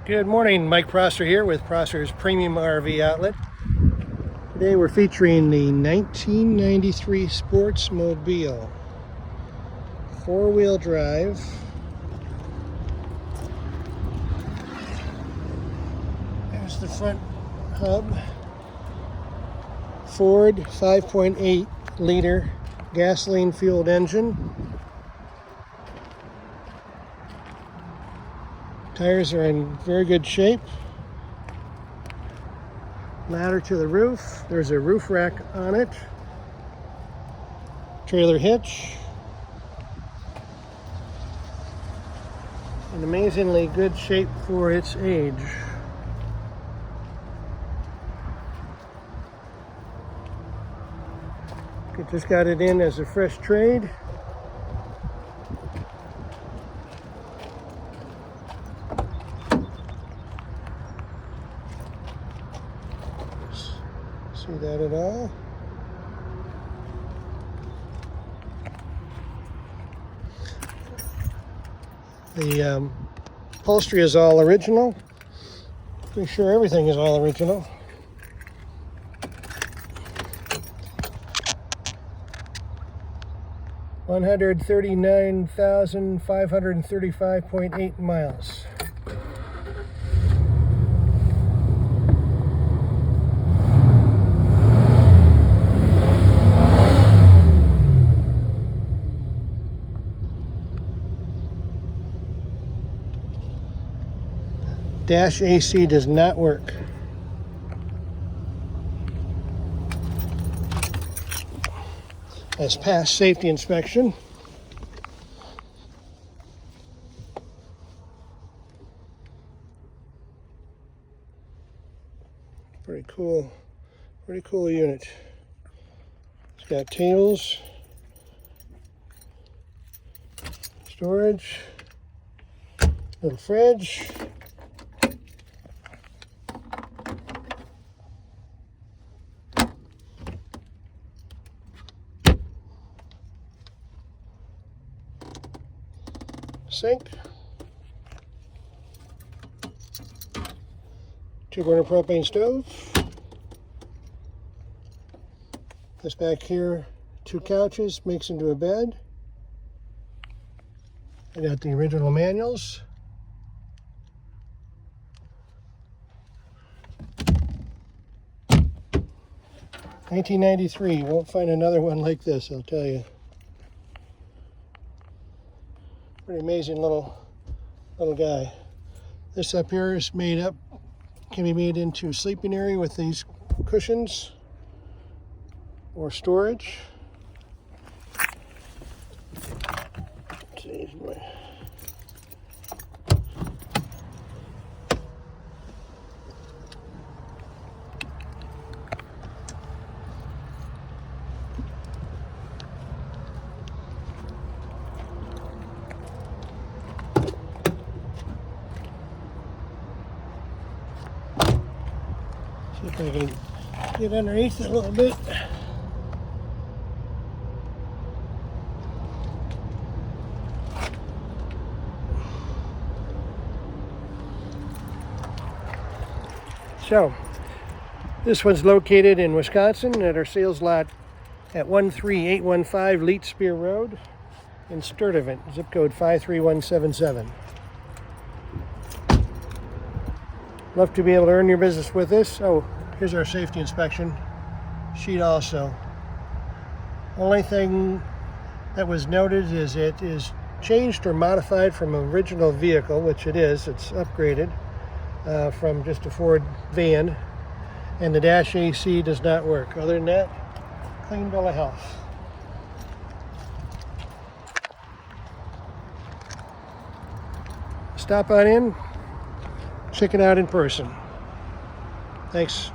Good morning, Mike Prosser here with Prosser's Premium RV Outlet. Today we're featuring the 1993 Sportsmobile. Four-wheel drive. There's the front hub. Ford 5.8 liter gasoline fueled engine. Tires are in very good shape. Ladder to the roof. There's a roof rack on it. Trailer hitch. In amazingly good shape for its age. Just got it in as a fresh trade. See that at all? The upholstery is all original. Pretty sure everything is all original. $139,535.8 miles. Dash AC does not work. Has passed safety inspection. Pretty cool unit. It's got tables, storage, little fridge. Sink, 2-burner propane stove. This back here, 2 couches, makes into a bed. I got the original manuals. $1993. Won't find another one like this, I'll tell you. Pretty amazing little guy. This up here is can be made into a sleeping area with these cushions or storage. See if I can get underneath it a little bit. So, this one's located in Wisconsin at our sales lot at 13815 Leetsbir Road in Sturtevant, zip code 53177. Love to be able to earn your business with this. Oh, here's our safety inspection sheet also. Only thing that was noted is it is changed or modified from original vehicle, which it is. It's upgraded from just a Ford van, and the dash AC does not work. Other than that, clean bill of health. Stop on in, check it out in person. Thanks.